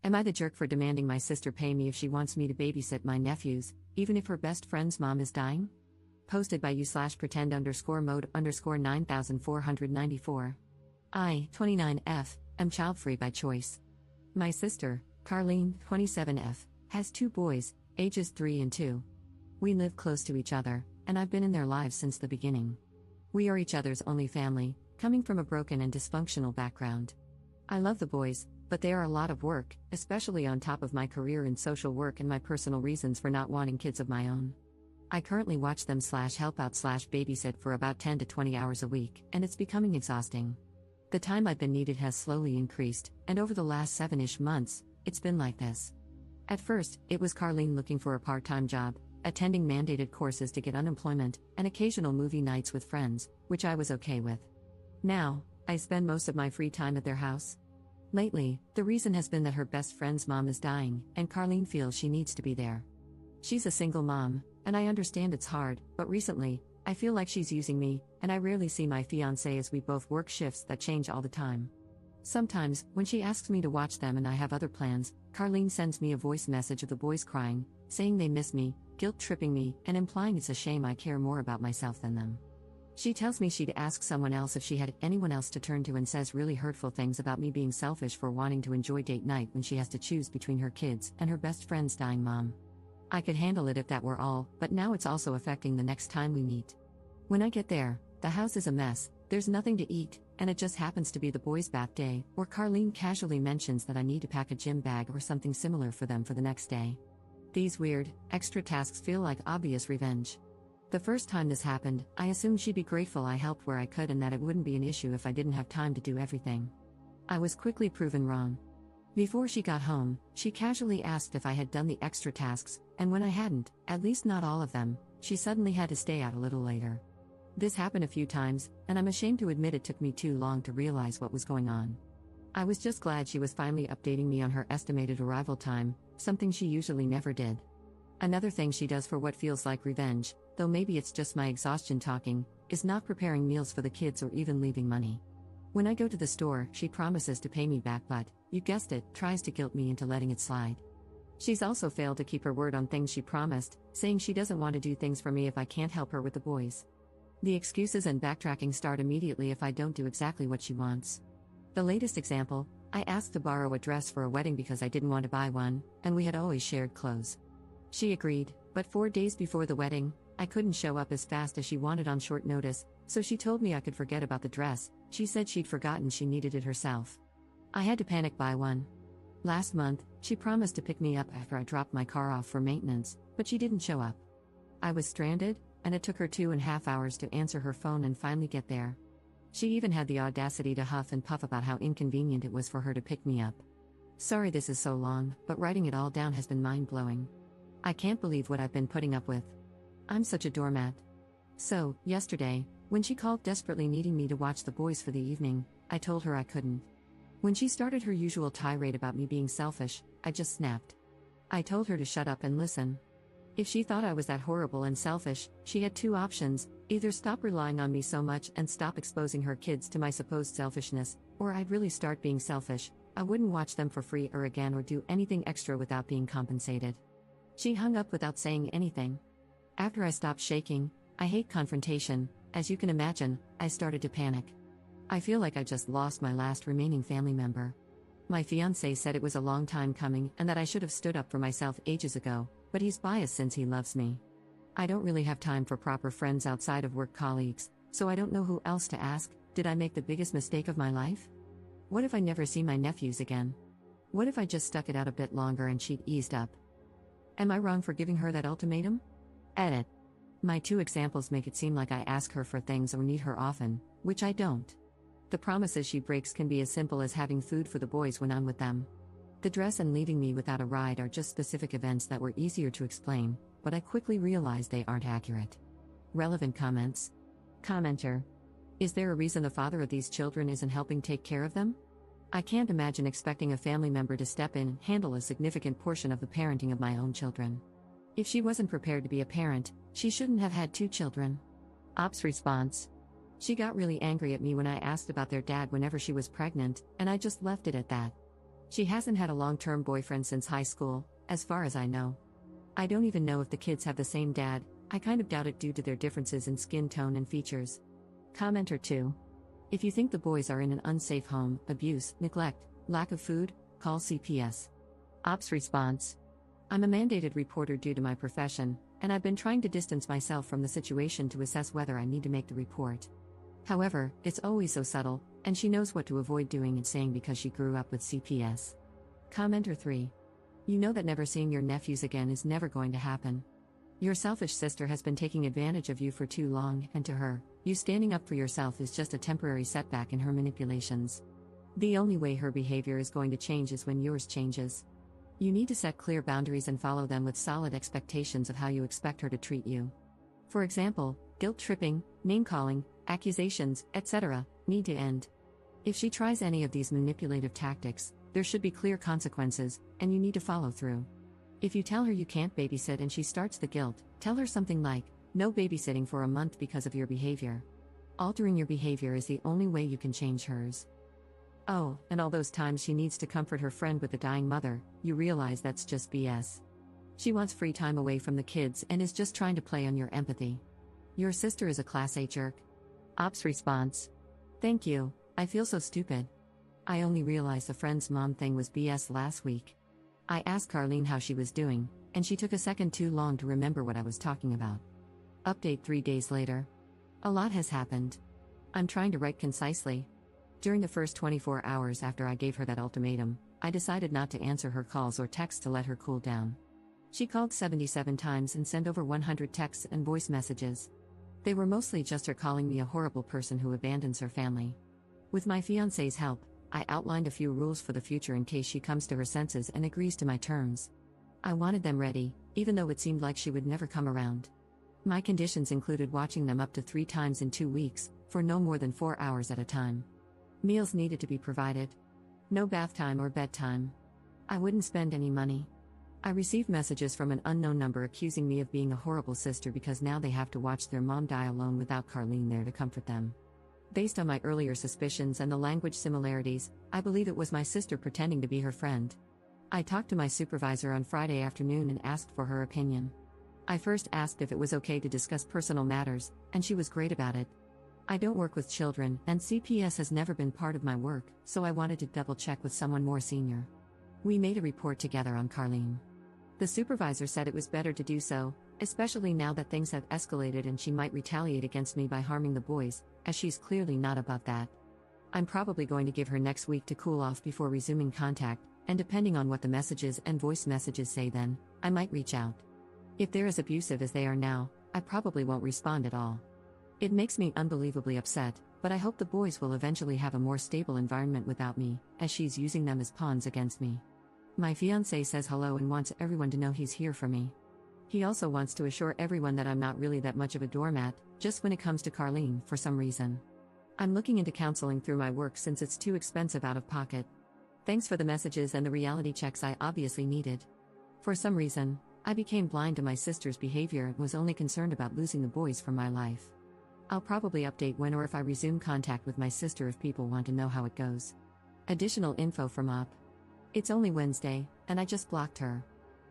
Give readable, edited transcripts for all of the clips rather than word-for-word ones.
Am I the jerk for demanding my sister pay me if she wants me to babysit my nephews, even if her best friend's mom is dying? Posted by you/pretend_mode_9494. I, 29F, am child-free by choice. My sister, Carlene, 27F, has 2 boys, ages 3 and 2. We live close to each other, and I've been in their lives since the beginning. We are each other's only family, coming from a broken and dysfunctional background. I love the boys, but they are a lot of work, especially on top of my career in social work and my personal reasons for not wanting kids of my own. I currently watch them /help out /babysit for about 10 to 20 hours a week, and it's becoming exhausting. The time I've been needed has slowly increased, and over the last 7-ish months, it's been like this. At first, it was Carlene looking for a part-time job, attending mandated courses to get unemployment, and occasional movie nights with friends, which I was okay with. Now, I spend most of my free time at their house. Lately, the reason has been that her best friend's mom is dying, and Carlene feels she needs to be there. She's a single mom, and I understand it's hard, but recently, I feel like she's using me, and I rarely see my fiancé as we both work shifts that change all the time. Sometimes, when she asks me to watch them and I have other plans, Carlene sends me a voice message of the boys crying, saying they miss me, guilt-tripping me, and implying it's a shame I care more about myself than them. She tells me she'd ask someone else if she had anyone else to turn to and says really hurtful things about me being selfish for wanting to enjoy date night when she has to choose between her kids and her best friend's dying mom. I could handle it if that were all, but now it's also affecting the next time we meet. When I get there, the house is a mess, there's nothing to eat, and it just happens to be the boys' bath day, or Carlene casually mentions that I need to pack a gym bag or something similar for them for the next day. These weird, extra tasks feel like obvious revenge. The first time this happened, I assumed she'd be grateful I helped where I could and that it wouldn't be an issue if I didn't have time to do everything. I was quickly proven wrong. Before she got home, she casually asked if I had done the extra tasks, and when I hadn't, at least not all of them, she suddenly had to stay out a little later. This happened a few times, and I'm ashamed to admit it took me too long to realize what was going on. I was just glad she was finally updating me on her estimated arrival time, something she usually never did. Another thing she does for what feels like revenge, though maybe it's just my exhaustion talking, is not preparing meals for the kids or even leaving money. When I go to the store, she promises to pay me back but, you guessed it, tries to guilt me into letting it slide. She's also failed to keep her word on things she promised, saying she doesn't want to do things for me if I can't help her with the boys. The excuses and backtracking start immediately if I don't do exactly what she wants. The latest example, I asked to borrow a dress for a wedding because I didn't want to buy one, and we had always shared clothes. She agreed, but 4 days before the wedding, I couldn't show up as fast as she wanted on short notice, so she told me I could forget about the dress. She said she'd forgotten she needed it herself. I had to panic buy one. Last month, she promised to pick me up after I dropped my car off for maintenance, but she didn't show up. I was stranded, and it took her 2.5 hours to answer her phone and finally get there. She even had the audacity to huff and puff about how inconvenient it was for her to pick me up. Sorry this is so long, but writing it all down has been mind-blowing. I can't believe what I've been putting up with. I'm such a doormat. So, yesterday, when she called desperately needing me to watch the boys for the evening, I told her I couldn't. When she started her usual tirade about me being selfish, I just snapped. I told her to shut up and listen. If she thought I was that horrible and selfish, she had 2 options: either stop relying on me so much and stop exposing her kids to my supposed selfishness, or I'd really start being selfish. I wouldn't watch them for free or again or do anything extra without being compensated. She hung up without saying anything. After I stopped shaking, I hate confrontation, as you can imagine, I started to panic. I feel like I just lost my last remaining family member. My fiancé said it was a long time coming and that I should have stood up for myself ages ago, but he's biased since he loves me. I don't really have time for proper friends outside of work colleagues, so I don't know who else to ask. Did I make the biggest mistake of my life? What if I never see my nephews again? What if I just stuck it out a bit longer and she'd eased up? Am I wrong for giving her that ultimatum? Edit. My 2 examples make it seem like I ask her for things or need her often, which I don't. The promises she breaks can be as simple as having food for the boys when I'm with them. The dress and leaving me without a ride are just specific events that were easier to explain, but I quickly realized they aren't accurate. Relevant comments. Commenter. Is there a reason the father of these children isn't helping take care of them? I can't imagine expecting a family member to step in and handle a significant portion of the parenting of my own children. If she wasn't prepared to be a parent, she shouldn't have had 2 children. Ops response. She got really angry at me when I asked about their dad whenever she was pregnant, and I just left it at that. She hasn't had a long-term boyfriend since high school, as far as I know. I don't even know if the kids have the same dad. I kind of doubt it due to their differences in skin tone and features. Commenter 2. If you think the boys are in an unsafe home, abuse, neglect, lack of food, call CPS. Ops response. I'm a mandated reporter due to my profession, and I've been trying to distance myself from the situation to assess whether I need to make the report. However, it's always so subtle, and she knows what to avoid doing and saying because she grew up with CPS. Commenter 3. You know that never seeing your nephews again is never going to happen. Your selfish sister has been taking advantage of you for too long, and to her, you standing up for yourself is just a temporary setback in her manipulations. The only way her behavior is going to change is when yours changes. You need to set clear boundaries and follow them with solid expectations of how you expect her to treat you. For example, guilt-tripping, name-calling, accusations, etc., need to end. If she tries any of these manipulative tactics, there should be clear consequences, and you need to follow through. If you tell her you can't babysit and she starts the guilt, tell her something like, "No babysitting for a month because of your behavior." Altering your behavior is the only way you can change hers. Oh, and all those times she needs to comfort her friend with a dying mother, you realize that's just BS. She wants free time away from the kids and is just trying to play on your empathy. Your sister is a class A jerk. Ops response. Thank you, I feel so stupid. I only realized the friend's mom thing was BS last week. I asked Carlene how she was doing, and she took a second too long to remember what I was talking about. Update 3 days later. A lot has happened. I'm trying to write concisely. During the first 24 hours after I gave her that ultimatum, I decided not to answer her calls or texts to let her cool down. She called 77 times and sent over 100 texts and voice messages. They were mostly just her calling me a horrible person who abandons her family. With my fiancé's help, I outlined a few rules for the future in case she comes to her senses and agrees to my terms. I wanted them ready, even though it seemed like she would never come around. My conditions included watching them up to 3 times in 2 weeks, for no more than 4 hours at a time. Meals needed to be provided. No bath time or bedtime. I wouldn't spend any money. I received messages from an unknown number accusing me of being a horrible sister because now they have to watch their mom die alone without Carlene there to comfort them. Based on my earlier suspicions and the language similarities, I believe it was my sister pretending to be her friend. I talked to my supervisor on Friday afternoon and asked for her opinion. I first asked if it was okay to discuss personal matters, and she was great about it. I don't work with children, and CPS has never been part of my work, so I wanted to double-check with someone more senior. We made a report together on Carlene. The supervisor said it was better to do so, especially now that things have escalated and she might retaliate against me by harming the boys, as she's clearly not above that. I'm probably going to give her next week to cool off before resuming contact, and depending on what the messages and voice messages say then, I might reach out. If they're as abusive as they are now, I probably won't respond at all. It makes me unbelievably upset, but I hope the boys will eventually have a more stable environment without me, as she's using them as pawns against me. My fiancé says hello and wants everyone to know he's here for me. He also wants to assure everyone that I'm not really that much of a doormat, just when it comes to Carlene, for some reason. I'm looking into counseling through my work since it's too expensive out of pocket. Thanks for the messages and the reality checks I obviously needed. For some reason, I became blind to my sister's behavior and was only concerned about losing the boys from my life. I'll probably update when or if I resume contact with my sister if people want to know how it goes. Additional info from Up. It's only Wednesday, and I just blocked her.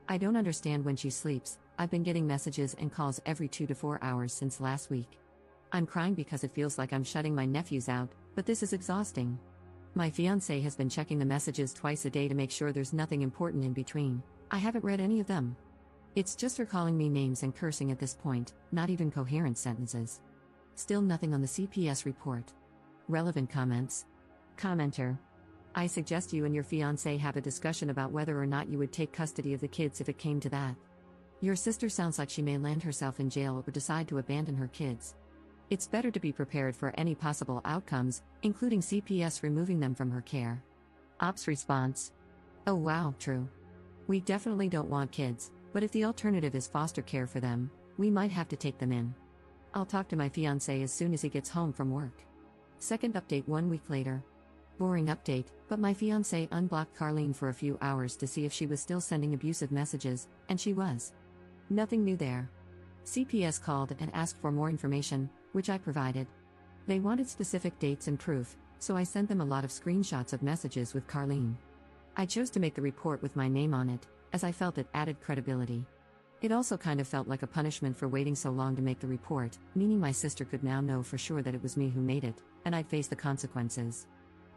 I don't understand when she sleeps. I've been getting messages and calls every 2 to 4 hours since last week. I'm crying because it feels like I'm shutting my nephews out, but this is exhausting. My fiancé has been checking the messages twice a day to make sure there's nothing important in between. I haven't read any of them. It's just her calling me names and cursing at this point, not even coherent sentences. Still nothing on the CPS report. Relevant comments. Commenter. I suggest you and your fiancé have a discussion about whether or not you would take custody of the kids if it came to that. Your sister sounds like she may land herself in jail or decide to abandon her kids. It's better to be prepared for any possible outcomes, including CPS removing them from her care. Ops response. Oh wow, true. We definitely don't want kids, but if the alternative is foster care for them, we might have to take them in. I'll talk to my fiancé as soon as he gets home from work. Second update 1 week later. Boring update, but my fiancé unblocked Carlene for a few hours to see if she was still sending abusive messages, and she was. Nothing new there. CPS called and asked for more information, which I provided. They wanted specific dates and proof, so I sent them a lot of screenshots of messages with Carlene. I chose to make the report with my name on it, as I felt it added credibility. It also kind of felt like a punishment for waiting so long to make the report, meaning my sister could now know for sure that it was me who made it, and I'd face the consequences.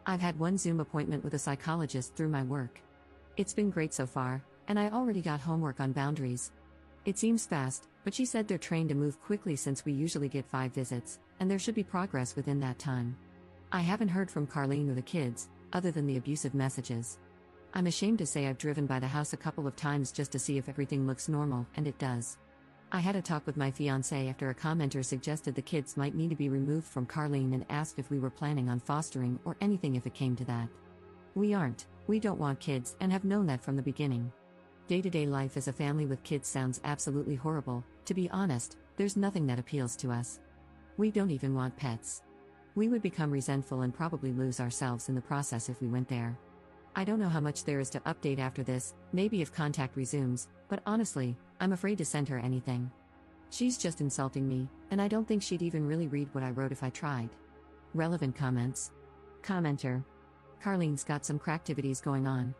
I've had one Zoom appointment with a psychologist through my work. It's been great so far, and I already got homework on boundaries. It seems fast, but she said they're trained to move quickly since we usually get 5 visits, and there should be progress within that time. I haven't heard from Carlene or the kids, other than the abusive messages. I'm ashamed to say I've driven by the house a couple of times just to see if everything looks normal, and it does. I had a talk with my fiancé after a commenter suggested the kids might need to be removed from Carlene and asked if we were planning on fostering or anything if it came to that. We aren't, we don't want kids and have known that from the beginning. Day-to-day life as a family with kids sounds absolutely horrible. To be honest, there's nothing that appeals to us. We don't even want pets. We would become resentful and probably lose ourselves in the process if we went there. I don't know how much there is to update after this, maybe if contact resumes, but honestly, I'm afraid to send her anything. She's just insulting me, and I don't think she'd even really read what I wrote if I tried. Relevant comments. Commenter. Carlene's got some cracktivities going on.